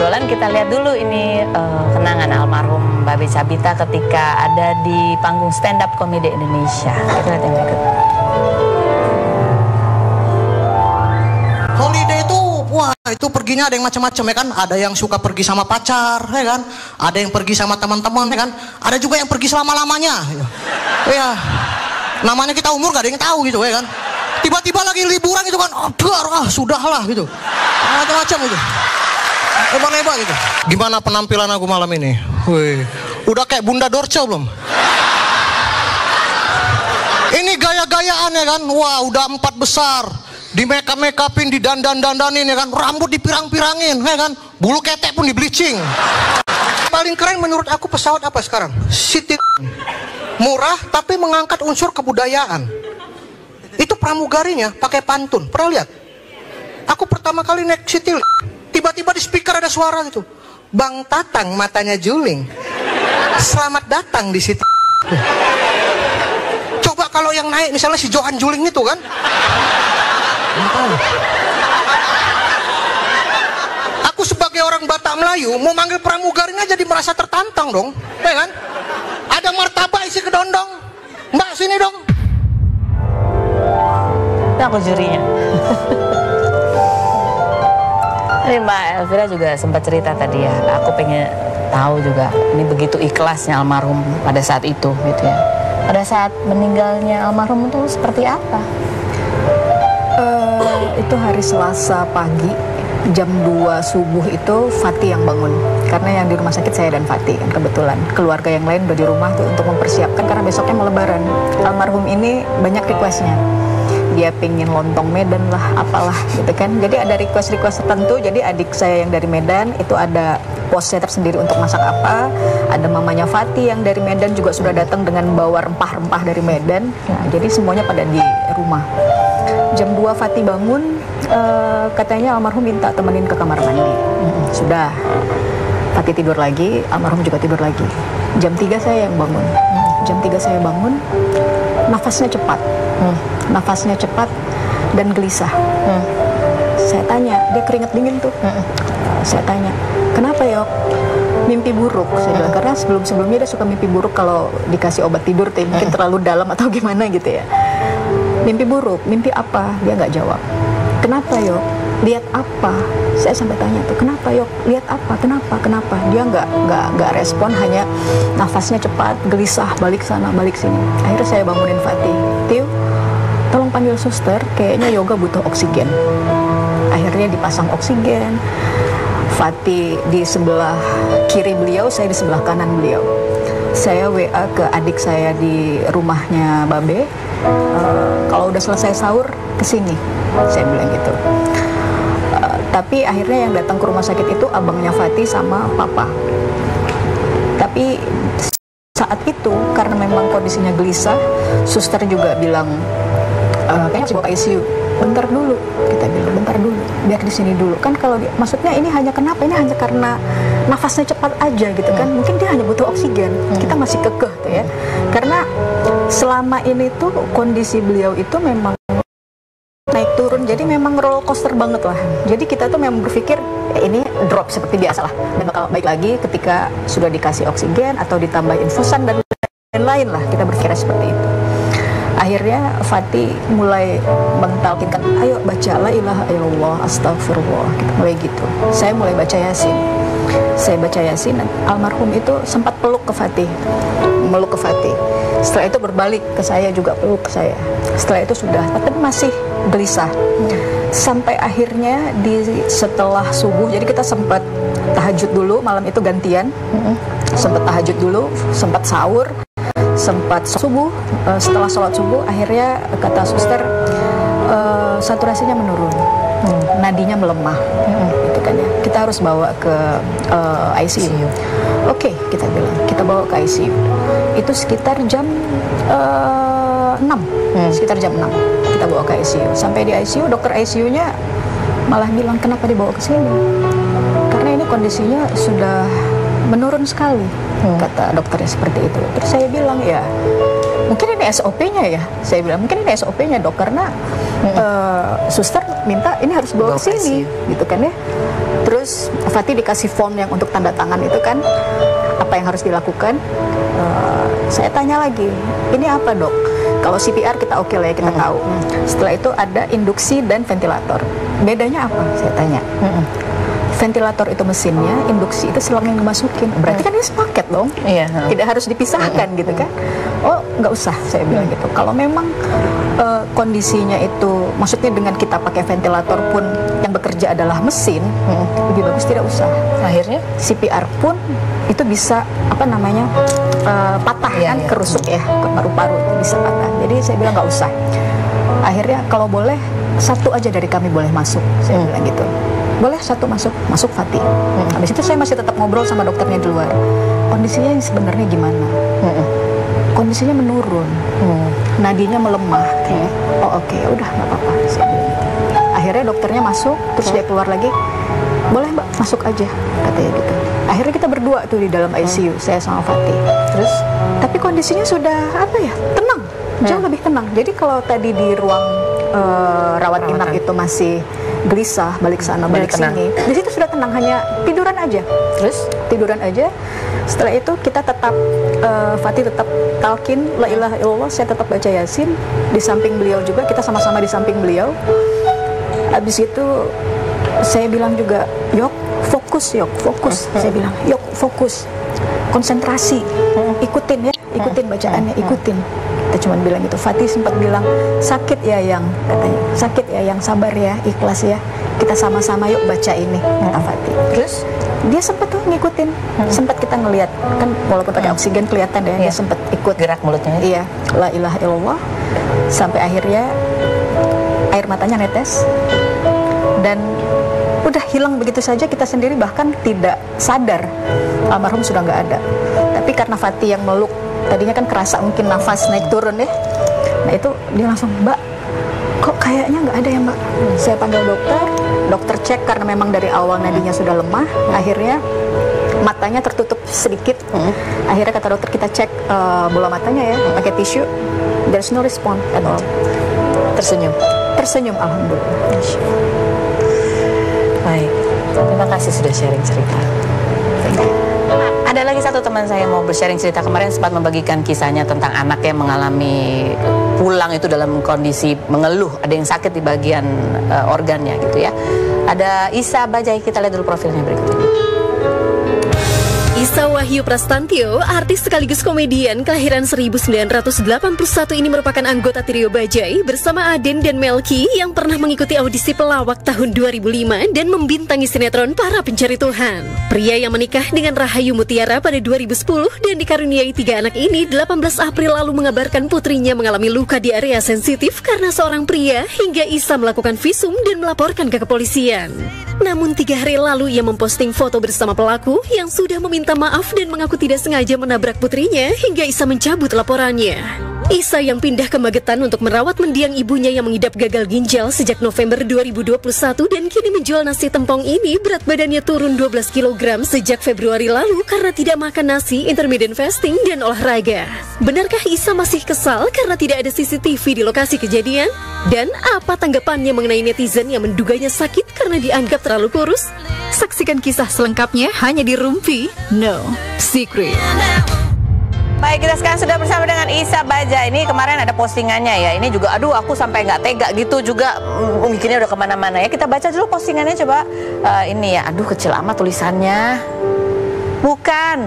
obrolan, kita lihat dulu ini kenangan almarhum Babe Cabita ketika ada di panggung stand up komedi Indonesia. Kita lihat yang berikut. Holiday itu, wah itu perginya ada yang macam-macam ya kan. Ada yang suka pergi sama pacar ya kan. Ada yang pergi sama teman-teman ya kan. Ada juga yang pergi selama-lamanya. Ya, namanya kita umur gak ada yang tahu gitu ya kan. Tiba-tiba lagi liburan gitu kan, sudahlah gitu. Macam-macam gitu. Lebar-lebar gitu. Gimana penampilan aku malam ini? Wih, udah kayak Bunda Dorce belum? Ini gaya-gayaan ya kan. Wah, udah 4 besar. Di make-upin, di dandanin ya kan. Rambut dipirang-pirangin ya kan. Bulu ketek pun di bleaching. Paling keren menurut aku pesawat apa sekarang? City. Murah tapi mengangkat unsur kebudayaan. Itu pramugarinya pakai pantun. Pernah lihat? Aku pertama kali naik City, tiba-tiba di speaker ada suara gitu. Bang Tatang matanya juling. Selamat datang di City. Coba kalau yang naik misalnya si Johan Juling itu kan. Aku sebagai orang Batak Melayu mau manggil pramugarinya jadi merasa tertantang dong. Ya kan? Ada martabak isi kedondong. Mbak sini dong. Itu aku jurinya. Ini Mbak Elvira juga sempat cerita tadi ya, aku pengen tahu juga ini begitu ikhlasnya almarhum pada saat itu gitu ya. Pada saat meninggalnya almarhum itu seperti apa? Itu hari Selasa pagi jam 2 subuh itu Fatih yang bangun. Karena yang di rumah sakit saya dan Fatih kan kebetulan. Keluarga yang lain udah di rumah tuh untuk mempersiapkan karena besoknya mau lebaran. Almarhum ini banyak requestnya. Dia pingin lontong Medan lah, apalah gitu kan. Jadi ada request tertentu. Jadi adik saya yang dari Medan itu ada posnya tersendiri untuk masak apa. Ada mamanya Fatih yang dari Medan juga sudah datang dengan bawa rempah-rempah dari Medan. Nah, jadi semuanya pada di rumah. Jam 2 Fatih bangun, katanya almarhum minta temenin ke kamar mandi. Sudah. Fatih tidur lagi, almarhum juga tidur lagi. Jam 3 saya yang bangun. Jam 3 saya bangun, nafasnya cepat. Nafasnya cepat dan gelisah. Saya tanya, dia keringet dingin tuh. Saya tanya, kenapa ya? Mimpi buruk. Saya bilang, karena sebelumnya dia suka mimpi buruk kalau dikasih obat tidur, mungkin terlalu dalam atau gimana gitu ya. Mimpi buruk, mimpi apa? Dia nggak jawab. Kenapa Yok? Lihat apa? Saya sampai tanya tuh, kenapa Yok? Lihat apa? Kenapa? Dia nggak respon, hanya nafasnya cepat, gelisah, balik sana, balik sini. Akhirnya saya bangunin Fatih. Tiu, tolong panggil suster, kayaknya Yoga butuh oksigen. Akhirnya dipasang oksigen. Fatih di sebelah kiri beliau, saya di sebelah kanan beliau. Saya WA ke adik saya di rumahnya Babe, kalau udah selesai sahur kesini, saya bilang gitu. Tapi akhirnya yang datang ke rumah sakit itu abangnya Fatih sama papa. Tapi saat itu karena memang kondisinya gelisah, suster juga bilang kayaknya harus bawa ke ICU. Bentar dulu, kita bilang bentar dulu, biar di sini dulu. Kan kalau maksudnya ini hanya kenapa? Ini hanya karena nafasnya cepat aja gitu kan. Mungkin dia hanya butuh oksigen. Kita masih kekeh tuh ya. Karena selama ini tuh kondisi beliau itu memang naik turun, jadi memang roller coaster banget lah. Jadi kita tuh memang berpikir ya ini drop seperti biasa lah, dan bakal baik lagi ketika sudah dikasih oksigen atau ditambah infusan dan lain-lain lah. Kita berpikir seperti itu. Akhirnya Fatih mulai mentalkinkan, ayo baca la ilaha illallah astagfirullah, gitu. Mulai gitu. Saya mulai baca Yasin. Saya baca Yasin, almarhum itu sempat peluk ke Fatih. Meluk ke Fatih. Setelah itu berbalik ke saya juga, peluk ke saya. Setelah itu sudah, tapi masih gelisah. Sampai akhirnya setelah subuh, jadi kita sempat tahajud dulu, malam itu gantian. Sempat tahajud dulu, sempat sahur, sempat subuh. Setelah sholat subuh, akhirnya kata suster, saturasinya menurun, nadinya melemah, gitu kan ya. Kita harus bawa ke ICU. Oke, kita bilang, kita bawa ke ICU. Itu sekitar jam 6, sekitar jam 6 kita bawa ke ICU. Sampai di ICU, dokter ICU-nya malah bilang, kenapa dibawa ke sini? Karena ini kondisinya sudah menurun sekali, kata dokternya seperti itu. Terus saya bilang, ya mungkin ini SOP-nya ya. Saya bilang, mungkin ini SOP-nya dok, karena suster minta ini harus bawa ke sini, gitu kan ya. Terus Fatih dikasih form yang untuk tanda tangan itu kan, apa yang harus dilakukan. Saya tanya lagi, ini apa dok? Kalau CPR kita oke lah ya, kita tahu. Setelah itu ada induksi dan ventilator. Bedanya apa? Saya tanya. Ventilator itu mesinnya, induksi itu selang yang dimasukin. Berarti kan ini sepaket dong. Iya. Tidak harus dipisahkan gitu kan. Oh nggak usah, saya bilang gitu. Kalau memang kondisinya itu, maksudnya dengan kita pakai ventilator pun yang bekerja adalah mesin, lebih bagus tidak usah. Akhirnya CPR pun itu bisa apa namanya patah kan, kerusuk ya, paru-paru bisa patah. Jadi saya bilang nggak usah. Akhirnya kalau boleh satu aja dari kami boleh masuk, saya bilang gitu. Boleh satu masuk Fatih. Habis itu saya masih tetap ngobrol sama dokternya di luar. Kondisinya yang sebenarnya gimana? Kondisinya menurun, nadinya melemah. Oh oke, udah nggak apa-apa. Saya bilang gitu. Akhirnya dokternya masuk, terus dia keluar lagi. Boleh mbak, masuk aja, katanya gitu. Akhirnya kita berdua tuh di dalam ICU, saya sama Fatih. Terus, tapi kondisinya sudah apa ya? Tenang, jauh lebih tenang. Jadi kalau tadi di ruang rawat inap itu masih gelisah, balik sana balik sini, di situ sudah tenang, hanya tiduran aja. Terus tiduran aja. Setelah itu kita tetap Fatih tetap talkin la ilaha illallah, saya tetap baca yasin di samping beliau juga, kita sama-sama di samping beliau. Habis itu saya bilang juga, yok fokus, saya bilang yok fokus, konsentrasi, ikutin ya, ikutin bacaannya, ikutin. Kita cuma bilang gitu. Fatih sempat bilang, sakit ya yang, katanya, sakit ya yang, sabar ya, ikhlas ya, kita sama-sama yuk baca ini, kata Fatih. Terus dia sempat tuh ngikutin, sempat kita ngelihat kan, walaupun pakai oksigen kelihatan ya, dia sempat ikut gerak mulutnya. Iya, la ilaha illallah, sampai akhirnya air matanya netes dan udah hilang begitu saja. Kita sendiri bahkan tidak sadar almarhum sudah nggak ada. Tapi karena Fatih yang meluk, tadinya kan kerasa mungkin nafas naik turun ya. Nah itu dia langsung, mbak kok kayaknya nggak ada ya mbak. Saya panggil dokter cek karena memang dari awal nadinya sudah lemah. Akhirnya matanya tertutup sedikit. Akhirnya kata dokter kita cek bola matanya ya, pakai tisu. There's no response at all. Tersenyum alhamdulillah. Baik, terima kasih sudah sharing cerita. Ada lagi satu teman saya mau bersharing cerita. Kemarin sempat membagikan kisahnya tentang anak yang mengalami pulang itu dalam kondisi mengeluh, ada yang sakit di bagian organnya gitu ya. Ada Isa Bajai, kita lihat dulu profilnya berikut ini. Isa Wahyu Prastantio, artis sekaligus komedian kelahiran 1981 ini merupakan anggota trio Bajai bersama Aden dan Melki yang pernah mengikuti audisi pelawak tahun 2005 dan membintangi sinetron Para Pencari Tuhan. Pria yang menikah dengan Rahayu Mutiara pada 2010 dan dikaruniai 3 anak ini 18 April lalu mengabarkan putrinya mengalami luka di area sensitif karena seorang pria, hingga Isa melakukan visum dan melaporkan ke kepolisian. Namun 3 hari lalu ia memposting foto bersama pelaku yang sudah meminta maaf dan mengaku tidak sengaja menabrak putrinya hingga Isa mencabut laporannya. Isa yang pindah ke Magetan untuk merawat mendiang ibunya yang mengidap gagal ginjal sejak November 2021 dan kini menjual nasi tempong ini, berat badannya turun 12 kg sejak Februari lalu karena tidak makan nasi, intermittent fasting, dan olahraga. Benarkah Isa masih kesal karena tidak ada CCTV di lokasi kejadian? Dan apa tanggapannya mengenai netizen yang menduganya sakit karena dianggap terlalu kurus? Saksikan kisah selengkapnya hanya di Rumpi No Secret. Baik, kita sekarang sudah bersama dengan Isa Bajai. Ini kemarin ada postingannya ya. Ini juga, aduh aku sampai nggak tega gitu juga. Mikirnya udah kemana-mana ya. Kita baca dulu postingannya coba. Ini ya, aduh kecil amat tulisannya. Bukan.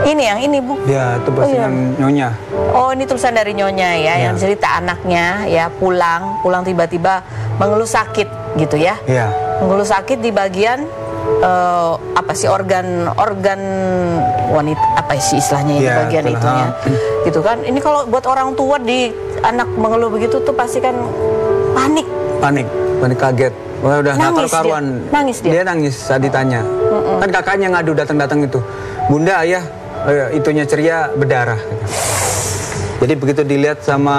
Ini yang ini bu. Ya, itu postingan Nyonya. Oh, ini tulisan dari Nyonya ya, yang cerita anaknya ya pulang tiba-tiba mengeluh sakit gitu ya. Iya. Mengeluh sakit di bagian apa sih organ wanita, apa sih istilahnya di bagian itunya gitu kan. Ini kalau buat orang tua di anak mengeluh begitu tuh pasti kan panik kaget. Wah, udah nggak karuan. Dia nangis saat ditanya. Kan kakaknya ngadu datang itu, bunda ayah itunya ceria berdarah. Jadi begitu dilihat sama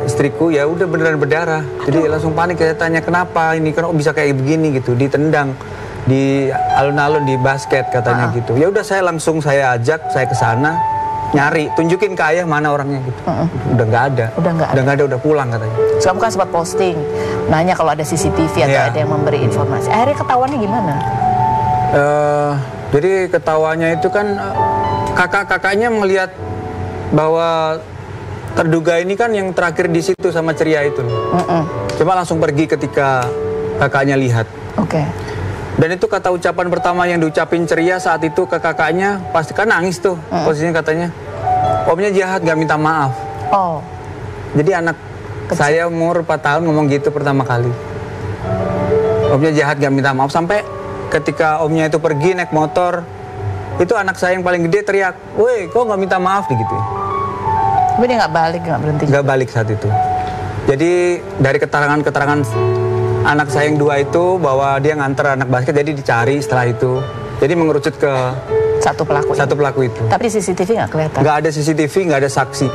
istriku, ya udah beneran berdarah. Jadi langsung panik, saya tanya kenapa ini, kan bisa kayak begini gitu, ditendang di alun-alun di basket katanya gitu. Ya udah saya ajak saya ke sana nyari, tunjukin ke ayah mana orangnya gitu. Udah nggak ada, udah pulang katanya. Kamu kan sempat posting nanya kalau ada CCTV atau ada yang memberi informasi. Akhirnya ketahuannya gimana? Jadi ketawanya itu kan kakak-kakaknya melihat bahwa terduga ini kan yang terakhir di situ sama ceria itu. Cuma langsung pergi ketika kakaknya lihat. Oke. Dan itu kata ucapan pertama yang diucapin ceria saat itu ke kakaknya, pasti kan nangis tuh. Posisinya katanya, omnya jahat gak minta maaf. Oh. Jadi anak saya umur 4 tahun ngomong gitu pertama kali. Omnya jahat gak minta maaf, sampai ketika omnya itu pergi naik motor, itu anak saya yang paling gede teriak, woi kok gak minta maaf gitu. Tapi dia nggak balik, nggak berhenti? Nggak balik saat itu. Jadi dari keterangan anak saya yang 2 itu bahwa dia nganter anak basket, jadi dicari setelah itu. Jadi mengerucut ke satu pelaku itu. Tapi di CCTV nggak kelihatan? Nggak ada CCTV, nggak ada saksi.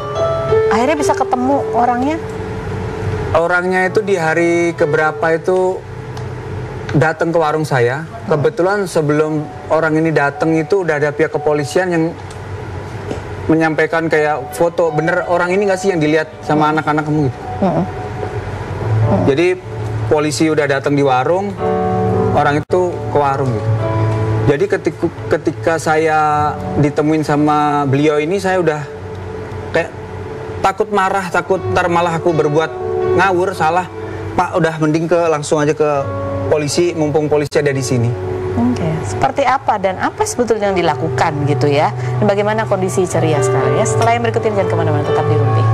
Akhirnya bisa ketemu orangnya? Orangnya itu di hari keberapa itu datang ke warung saya. Kebetulan sebelum orang ini datang itu udah ada pihak kepolisian yang menyampaikan kayak foto, bener orang ini nggak sih yang dilihat sama anak-anak kamu gitu. Jadi polisi udah datang di warung, orang itu ke warung gitu. Jadi ketika saya ditemuin sama beliau ini, saya udah kayak takut marah, takut ntar malah aku berbuat ngawur, salah. Pak, udah mending langsung aja ke polisi, mumpung polisi ada di sini. Oke. Seperti apa dan apa sebetulnya yang dilakukan gitu ya? Dan bagaimana kondisi ceria sekarang ya? Setelah yang berikut ini jangan kemana-mana, tetap di Rumpi.